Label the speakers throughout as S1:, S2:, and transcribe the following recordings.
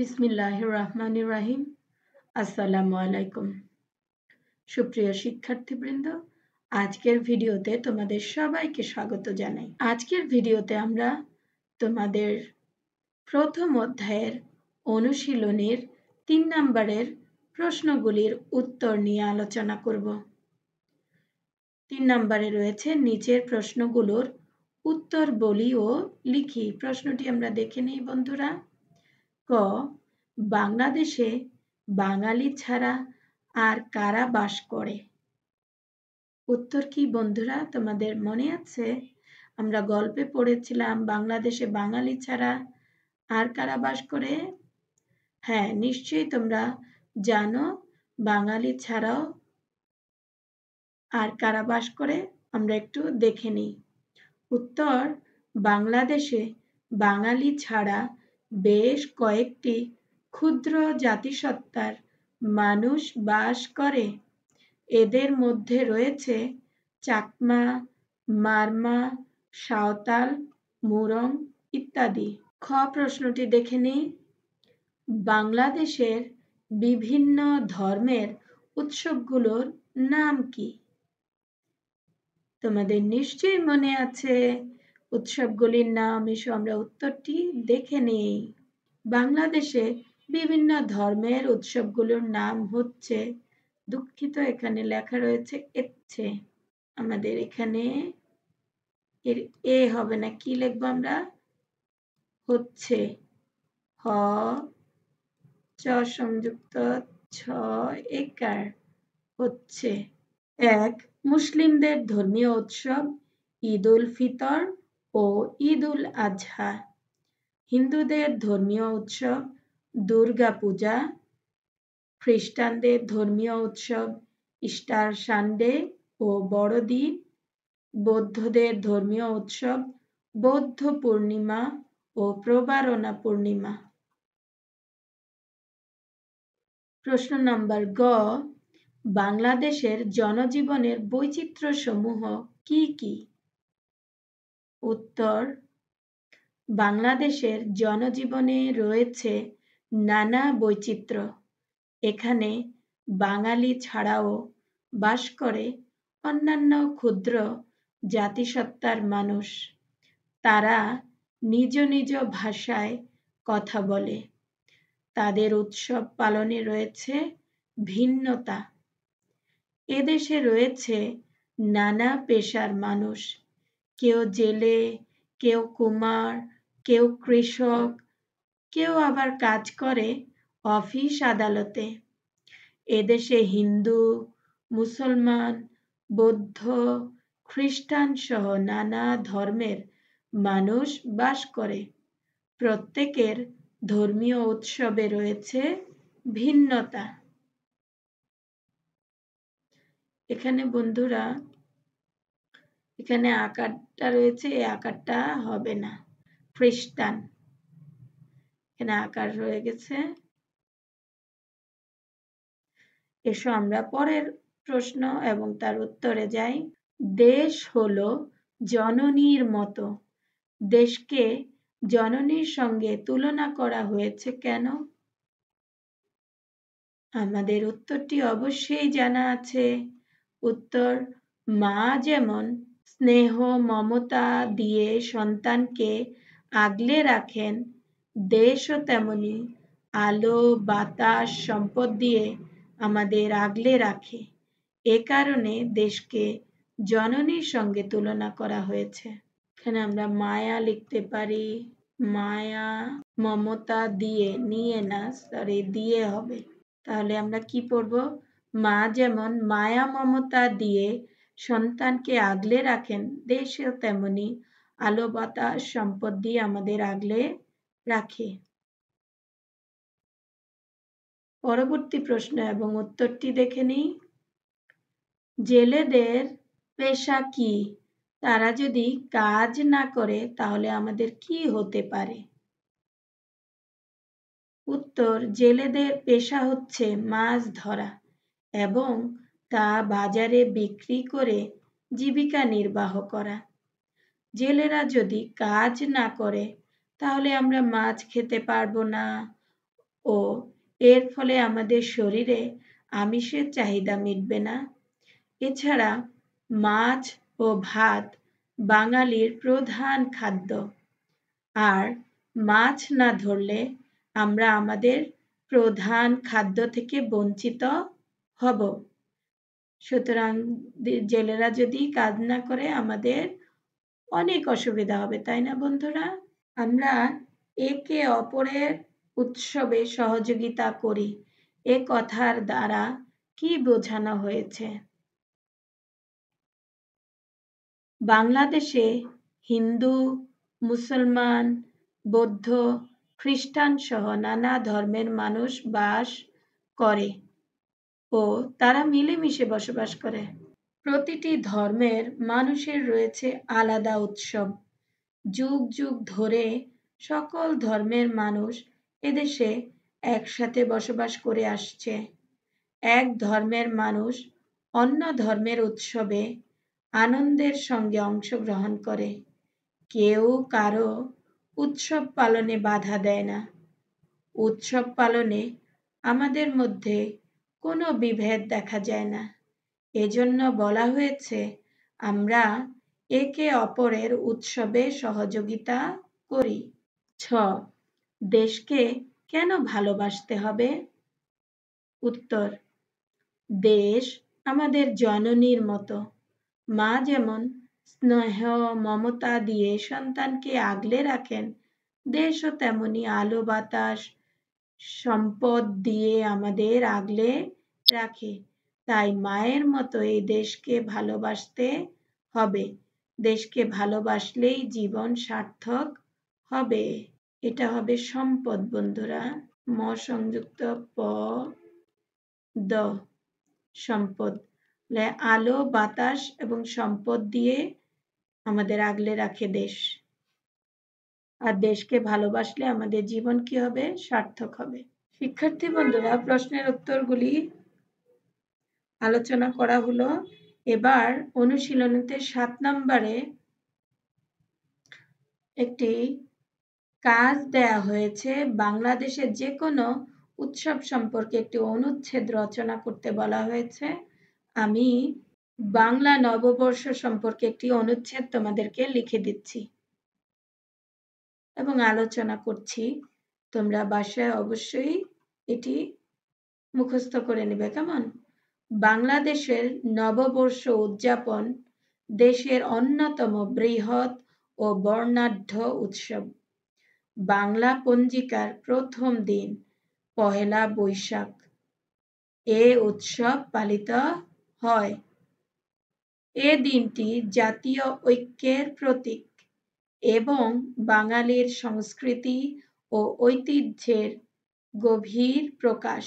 S1: বিসমিল্লাহির রহমানির রহিম। আসসালামু আলাইকুম। সুপ্রিয় শিক্ষার্থীবৃন্দ, আজকের ভিডিওতে তোমাদের সবাইকে স্বাগত জানাই। আজকের ভিডিওতে আমরা তোমাদের প্রথম অধ্যায়ের অনুশীলনীর ৩ নম্বরের প্রশ্নগুলির উত্তর নিয়ে আলোচনা করব। ৩ নম্বরে রয়েছে নিচের প্রশ্নগুলোর উত্তর বলি ও লিখি। প্রশ্নটি আমরা দেখে নিই বন্ধুরা। ক, বাংলাদেশে বাঙালি ছাড়া আর কারা বাস করে? উত্তর কি বন্ধুরা তোমাদের মনে আছে? আমরা গল্পে পড়েছিলাম বাংলাদেশে বাঙালি ছাড়া আর কারা বাস করে? হ্যাঁ, নিশ্চয়ই তোমরা জানো বাঙালি ছাড়াও আর কারা বাস করে। আমরা একটু দেখে নিই। উত্তর, বাংলাদেশে বাঙালি ছাড়া বেশ কয়েকটি ক্ষুদ্র জাতিসত্তার মানুষ বাস করে। এদের মধ্যে রয়েছে চাকমা, মারমা, সাঁওতাল, মুরং ইত্যাদি। খ প্রশ্নটি দেখে নিই। বাংলাদেশের বিভিন্ন ধর্মের উৎসবগুলোর নাম কি? তোমাদের নিশ্চয়ই মনে আছে উৎসবগুলির নাম। এসো আমরা উত্তরটি দেখে নিই। বাংলাদেশে বিভিন্ন ধর্মের উৎসবগুলোর নাম হচ্ছে, দুঃখিত এখানে লেখা রয়েছে এচ্ছে, আমাদের এখানে এর এ হবে না, কি লিখবো আমরা? হচ্ছে, হ চ সংযুক্ত ছ একার, হচ্ছে। এক, মুসলিমদের ধর্মীয় উৎসব ঈদ উল ফিতর ও ঈদ উল আজহা। হিন্দুদের ধর্মীয় উৎসব দুর্গা পূজা। খ্রিস্টানদের ধর্মীয় উৎসব ইস্টার সানডে ও বড়দিন। বৌদ্ধদের ধর্মীয় উৎসব বৌদ্ধ পূর্ণিমা ও প্রবারণা পূর্ণিমা। প্রশ্ন নম্বর গ, বাংলাদেশের জনজীবনের বৈচিত্র্য সমূহ কি কি? উত্তর, বাংলাদেশের জনজীবনে রয়েছে নানা বৈচিত্র্য। এখানে বাঙালি ছাড়াও বাস করে অন্যান্য ক্ষুদ্র জাতিসত্তার মানুষ। তারা নিজ নিজ ভাষায় কথা বলে। তাদের উৎসব পালনে রয়েছে ভিন্নতা। এদেশে রয়েছে নানা পেশার মানুষ। কেউ জেলে, কেউ কুমার, কেউ কৃষক, কেউ আবার কাজ করে অফিস আদালতে। এদেশে হিন্দু, মুসলমান, বৌদ্ধ, খ্রিস্টান সহ নানা ধর্মের মানুষ বাস করে। প্রত্যেকের ধর্মীয় উৎসবে রয়েছে ভিন্নতা। এখানে বন্ধুরা, এখানে আকারটা রয়েছে, এই আকারটা হবে না, খ্রিস্টান, এখানে আকার রয়ে গেছে। এসো আমরা পরের প্রশ্ন এবং তার উত্তরে যাই। দেশ হলো জননীর মতো। দেশকে জননীর সঙ্গে তুলনা করা হয়েছে কেন? আমাদের উত্তরটি অবশ্যই জানা আছে। উত্তর, মা যেমন স্নেহ মমতা দিয়ে সন্তানকে আগলে রাখেন, দেশও তেমনি আলো বাতাস সম্পদ দিয়ে আমাদের আগলে রাখে। এ কারণে দেশকে জননীর সঙ্গে তুলনা করা হয়েছে। এখানে আমরা মায়া লিখতে পারি, মায়া মমতা দিয়ে, নিয়ে না, সরি দিয়ে হবে। তাহলে আমরা কি পড়ব? মা যেমন মায়া মমতা দিয়ে সন্তানকে আগলে রাখেন, দেশেও তেমনি আলো বাতাস সম্পদ দিয়ে আমাদের আগলে রাখে। পরবর্তী প্রশ্ন এবং উত্তরটি দেখে নিই। জেলেদের পেশা কি? তারা যদি কাজ না করে তাহলে আমাদের কি হতে পারে? উত্তর, জেলেদের পেশা হচ্ছে মাছ ধরা এবং তা বাজারে বিক্রি করে জীবিকা নির্বাহ করা। জেলেরা যদি কাজ না করে তাহলে আমরা মাছ খেতে পারবো না, ও এর ফলে আমাদের শরীরে আমিষের চাহিদা মিটবে না। এছাড়া মাছ ও ভাত বাঙালির প্রধান খাদ্য, আর মাছ না ধরলে আমরা আমাদের প্রধান খাদ্য থেকে বঞ্চিত হব। সুতরাং জেলেরা যদি কাজ না করে আমাদের অনেক অসুবিধা হবে, তাই না বন্ধুরা? আমরা একে অপরের উৎসবে সহযোগিতা করি, এ কথার দ্বারা কি বোঝানো হয়েছে? বাংলাদেশে হিন্দু, মুসলমান, বৌদ্ধ, খ্রিস্টান সহ নানা ধর্মের মানুষ বাস করে ও তারা মিলেমিশে বসবাস করে। প্রতিটি ধর্মের মানুষের রয়েছে আলাদা উৎসব। যুগ যুগ ধরে সকল ধর্মের মানুষ এদেশে একসাথে বসবাস করে আসছে। এক ধর্মের মানুষ অন্য ধর্মের উৎসবে আনন্দের সঙ্গে অংশগ্রহণ করে। কেউ কারো উৎসব পালনে বাধা দেয় না। উৎসব পালনে আমাদের মধ্যে কোনো বিভেদ দেখা যায় না। এজন্য বলা হয়েছে আমরা একে অপরের উৎসবে সহযোগিতা করি। 6. দেশকে কেন ভালোবাসতে হবে? উত্তর: দেশ আমাদের জননীর মতো। মা যেমন স্নেহ মমতা দিয়ে সন্তানকে আগলে রাখেন, দেশও তেমনি আলো বাতাস সম্পদ দিয়ে আমাদের আগলে রাখে। তাই মায়ের মতো এই দেশকে ভালোবাসতে হবে। দেশকে ভালোবাসলেই জীবন সার্থক হবে। এটা হবে সম্পদ বন্ধুরা। ম সংযুক্ত প দ, সম্পদ। আলো বাতাস এবং সম্পদ দিয়ে আমাদের আগলে রাখে দেশ। আর দেশকে ভালোবাসলে আমাদের জীবন কি হবে? সার্থক হবে। শিক্ষার্থী বন্ধুরা, প্রশ্নের উত্তরগুলি আলোচনা করা হলো। এবার অনুশীলনীতে 7 নম্বরে একটি কাজ দেয়া হয়েছে। বাংলাদেশের যে কোনো উৎসব সম্পর্কে একটি অনুচ্ছেদ রচনা করতে বলা হয়েছে। আমি বাংলা নববর্ষ সম্পর্কে একটি অনুচ্ছেদ তোমাদেরকে লিখে দিচ্ছি এবং আলোচনা করছি। তোমরা বাসায় অবশ্যই এটি মুখস্থ করে নেবে, কেমন? বাংলাদেশের নববর্ষ উদযাপন দেশের অন্যতম বৃহৎ ও বর্ণাঢ্য উৎসব। বাংলা পঞ্জিকার প্রথম দিন পহেলা বৈশাখ এ উৎসব পালিত হয়। এ দিনটি জাতীয় ঐক্যের প্রতীক এবং বাঙালির সংস্কৃতি ও ঐতিহ্যের গভীর প্রকাশ।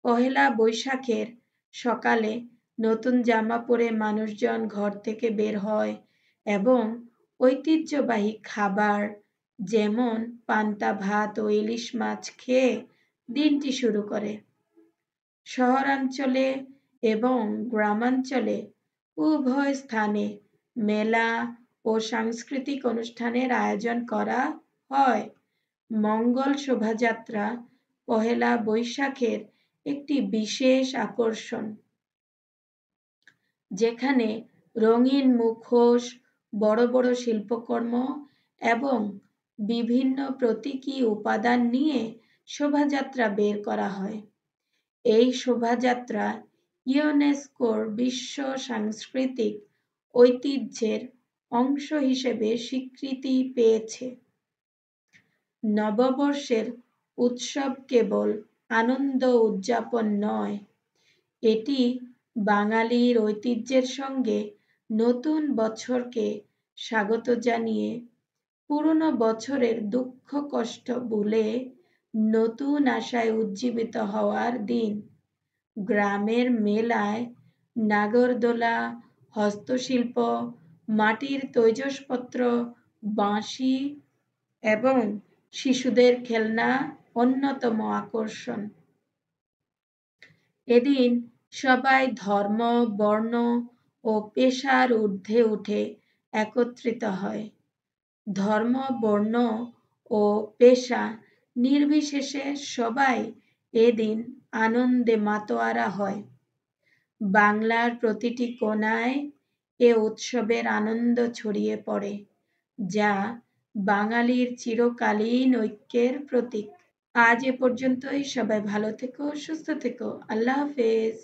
S1: পহেলা বৈশাখের সকালে নতুন জামা পরে মানুষজন ঘর থেকে বের হয় এবং ঐতিহ্যবাহী খাবার যেমন পান্তা ভাত ও ইলিশ মাছ খেয়ে দিনটি শুরু করে। শহরাঞ্চলে এবং গ্রামাঞ্চলে উভয় স্থানে মেলা ও সাংস্কৃতিক অনুষ্ঠানের আয়োজন করা হয়। মঙ্গল শোভাযাত্রা পহেলা বৈশাখের একটি বিশেষ আকর্ষণ, যেখানে রঙিন মুখোশ, বড় বড় শিল্পকর্ম এবং বিভিন্ন প্রতীকী উপাদান নিয়ে শোভাযাত্রা বের করা হয়। এই শোভাযাত্রা ইউনেস্কোর বিশ্ব সাংস্কৃতিক ঐতিহ্যের অংশ হিসেবে স্বীকৃতি পেয়েছে। নববর্ষের উৎসব কেবল আনন্দ উদযাপন নয়, এটি বাঙালির ঐতিহ্যের সঙ্গে নতুন বছরকে স্বাগত জানিয়ে পুরনো বছরের দুঃখ কষ্ট ভুলে নতুন আশায় উজ্জীবিত হওয়ার দিন। গ্রামের মেলায় নাগরদোলা, হস্তশিল্প, মাটির তৈজসপত্র, বাঁশি এবং শিশুদের খেলনা অন্যতম আকর্ষণ। এদিন সবাই ধর্ম, বর্ণ ও পেশার ঊর্ধ্বে উঠে একত্রিত হয়। ধর্ম, বর্ণ ও পেশা নির্বিশেষে সবাই এদিন আনন্দে মাতোয়ারা হয়। বাংলার প্রতিটি কোণায় এ উৎসবের আনন্দ ছড়িয়ে পড়ে, যা বাঙালির চিরকালীন ঐক্যের প্রতীক। আজ এ পর্যন্তই। সবাই ভালো থেকো, সুস্থ থেকো। আল্লাহ হাফেজ।